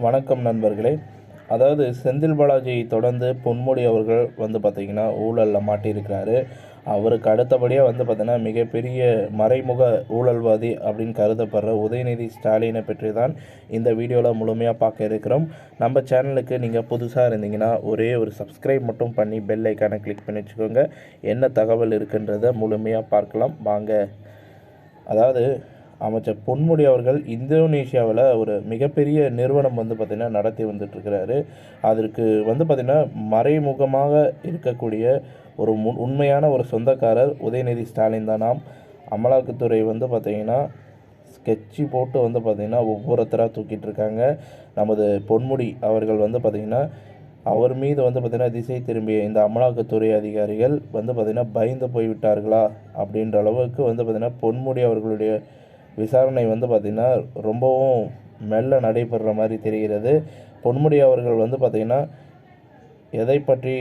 வணக்கம் நண்பர்களே. அதாவது செந்தில் பாலாஜியை தொடர்ந்து பொன்முடி அவர்கள் பார்த்திங்கன்னா ஊழலில் மாட்டியிருக்கிறாரு. அவருக்கு அடுத்தபடியாக பார்த்திங்கன்னா மிகப்பெரிய மறைமுக ஊழல்வாதி அப்படின்னு கருதப்படுற உதயநிதி ஸ்டாலினை பற்றி தான் இந்த வீடியோவில் முழுமையாக பார்க்க இருக்கிறோம். நம்ம சேனலுக்கு நீங்கள் புதுசாக இருந்தீங்கன்னா ஒரே ஒரு சப்ஸ்கிரைப் மட்டும் பண்ணி பெல் ஐக்கானை கிளிக் பண்ணி வச்சுக்கோங்க. என்ன தகவல் இருக்குன்றதை முழுமையாக பார்க்கலாம் வாங்க. அதாவது அமைச்சர் பொன்முடி அவர்கள் இந்தோனேஷியாவில் ஒரு மிகப்பெரிய நிறுவனம் பார்த்திங்கன்னா நடத்தி வந்துட்டுருக்கிறாரு. அதற்கு பார்த்திங்கன்னா மறைமுகமாக இருக்கக்கூடிய ஒரு உண்மையான ஒரு சொந்தக்காரர் உதயநிதி ஸ்டாலின் தானாம். அமலாக்கத்துறை பார்த்திங்கன்னா ஸ்கெட்சி போட்டு பார்த்திங்கன்னா ஒவ்வொருத்தராக தூக்கிட்டு இருக்காங்க. நமது பொன்முடி அவர்கள் பார்த்திங்கன்னா அவர் மீது பார்த்திங்கன்னா திசை திரும்பிய இந்த அமலாக்கத்துறை அதிகாரிகள் பார்த்திங்கன்னா பயந்து போய்விட்டார்களா அப்படின்ற அளவுக்கு பார்த்திங்கன்னா பொன்முடி அவர்களுடைய விசாரணை பார்த்திங்கன்னா ரொம்பவும் மெல்ல நடைபெறுற மாதிரி தெரிகிறது. பொன்முடி அவர்கள் பார்த்திங்கன்னா எதை பற்றி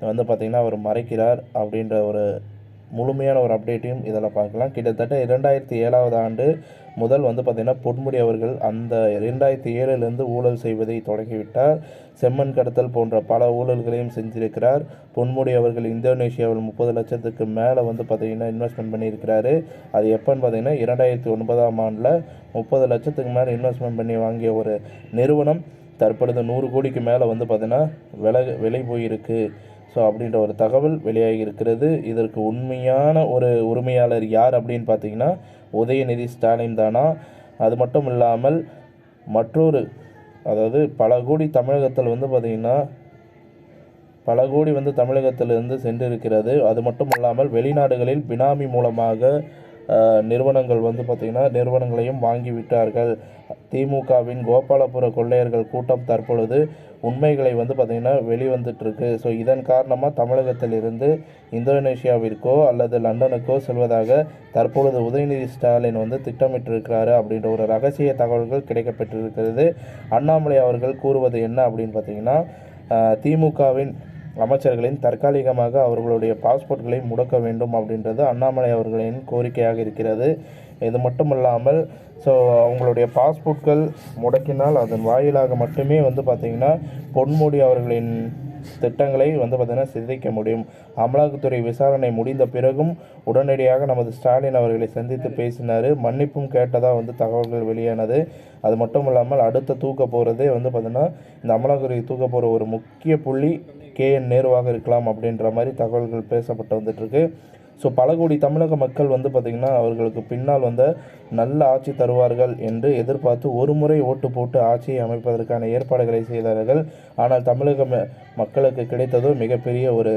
பார்த்திங்கன்னா அவர் மறைக்கிறார் அப்படின்ற ஒரு முழுமையான ஒரு அப்டேட்டையும் இதில் பார்க்கலாம். கிட்டத்தட்ட 2007 ஆண்டு முதல் பார்த்திங்கன்னா பொன்முடி அவர்கள் அந்த 2007 ஊழல் செய்வதை தொடங்கிவிட்டார். செம்மண் கடத்தல் போன்ற பல ஊழல்களையும் செஞ்சிருக்கிறார். பொன்முடி அவர்கள் இந்தோனேஷியாவில் 30 லட்சத்துக்கு மேலே பார்த்திங்கன்னா இன்வெஸ்ட்மெண்ட் பண்ணியிருக்கிறாரு. அது எப்போன்னு பார்த்திங்கன்னா 2009 ஆண்டில் 30 லட்சத்துக்கு மேலே இன்வெஸ்ட்மெண்ட் பண்ணி வாங்கிய ஒரு நிறுவனம் தற்பொழுது 100 கோடிக்கு மேலே பார்த்திங்கன்னா விலை போயிருக்கு. ஸோ அப்படின்ற ஒரு தகவல் வெளியாகி இருக்கிறது. இதற்கு உண்மையான ஒரு உரிமையாளர் யார் அப்படின்னு பார்த்திங்கன்னா உதயநிதி ஸ்டாலின் தானா. அது மட்டும் இல்லாமல் மற்றொரு அதாவது பல கோடி தமிழகத்தில் பார்த்திங்கன்னா பல கோடி தமிழகத்திலிருந்து சென்றிருக்கிறது. அது மட்டும் இல்லாமல் வெளிநாடுகளில் பினாமி மூலமாக நிறுவனங்கள் பார்த்திங்கன்னா நிறுவனங்களையும் வாங்கிவிட்டார்கள். திமுகவின் கோபாலபுர கொள்ளையர்கள் கூட்டம் தற்பொழுது உண்மைகளை பார்த்திங்கன்னா வெளிவந்துட்டுருக்கு. ஸோ இதன் காரணமாக தமிழகத்திலிருந்து இந்தோனேஷியாவிற்கோ அல்லது லண்டனுக்கோ செல்வதாக தற்பொழுது உதயநிதி ஸ்டாலின் திட்டமிட்டிருக்கிறாரு அப்படின்ற ஒரு ரகசிய தகவல்கள் கிடைக்கப்பெற்றிருக்கிறது. அண்ணாமலை அவர்கள் கூறுவது என்ன அப்படின்னு பார்த்திங்கன்னா திமுகவின் அமைச்சர்களின் தற்காலிகமாக அவர்களுடைய பாஸ்போர்ட்களை முடக்க வேண்டும் அப்படின்றது அண்ணாமலை அவர்களின் கோரிக்கையாக இருக்கிறது. இது மட்டும் இல்லாமல் அவங்களுடைய பாஸ்போர்ட்கள் முடக்கினால் அதன் வாயிலாக மட்டுமே பார்த்திங்கன்னா பொன்முடி அவர்களின் திட்டங்களை பார்த்திங்கன்னா சிதைக்க முடியும். அமலாக்கத்துறை விசாரணை முடிந்த பிறகும் உடனடியாக நமது ஸ்டாலின் அவர்களை சந்தித்து பேசினார். மன்னிப்பும் கேட்டதாக தகவல்கள் வெளியானது. அது மட்டும் இல்லாமல் அடுத்த தூக்க போகிறதே பார்த்திங்கன்னா இந்த அமலாக்கத்துறை தூக்க போகிற ஒரு முக்கிய புள்ளி KN நேருவாக இருக்கலாம் அப்படின்ற மாதிரி தகவல்கள் பேசப்பட்டு வந்துட்டுருக்கு. ஸோ பல கோடி தமிழக மக்கள் பார்த்திங்கன்னா அவர்களுக்கு பின்னால் நல்ல ஆட்சி தருவார்கள் என்று எதிர்பார்த்து ஒரு முறை ஓட்டு போட்டு ஆட்சியை அமைப்பதற்கான ஏற்பாடுகளை செய்தார்கள். ஆனால் தமிழக மக்களுக்கு கிடைத்ததோ மிகப்பெரிய ஒரு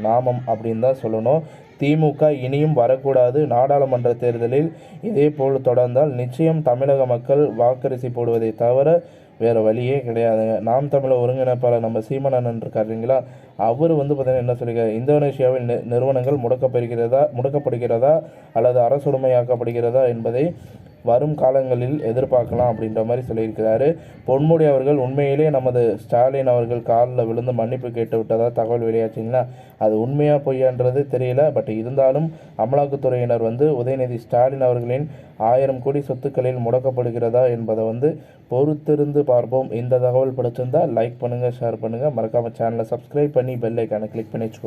நாமம் அப்படின்னு தான் சொல்லணும். திமுக இனியும் வரக்கூடாது. நாடாளுமன்ற தேர்தலில் இதே போல் தொடர்ந்தால் நிச்சயம் தமிழக மக்கள் வாக்கரிசி போடுவதை தவிர வேறு வழியே கிடையாதுங்க. நாம் தமிழர் ஒருங்கிணைப்பாளர் நம்ம சீமானன் இருக்காருங்களா, அவர் பார்த்திங்கன்னா என்ன சொல்லியிருக்காரு, இந்தோனேஷியாவில் நிறுவனங்கள் முடக்கப்படுகிறதா அல்லது அரசுடைமையாக்கப்படுகிறதா என்பதை வரும் காலங்களில் எதிர்பார்க்கலாம் அப்படின்ற மாதிரி சொல்லியிருக்கிறாரு. பொன்முடி அவர்கள் உண்மையிலே நமது ஸ்டாலின் அவர்கள் காலில் விழுந்து மன்னிப்பு கேட்டு விட்டதாக தகவல் வெளியாச்சுங்களா, அது உண்மையாக பொய்யான்றது தெரியல. பட் இருந்தாலும் அமலாக்கத்துறையினர் உதயநிதி ஸ்டாலின் அவர்களின் 1000 கோடி சொத்துக்களில் முடக்கப்படுகிறதா என்பதை பொறுத்திருந்து பார்ப்போம். இந்த தகவல் பிடிச்சிருந்தால் லைக் பண்ணுங்கள், ஷேர் பண்ணுங்கள், மறக்காமல் சேனலை சப்ஸ்கிரைப் பண்ணி பெல் ஐக்கானை கிளிக் பண்ணி வச்சுக்கோங்க.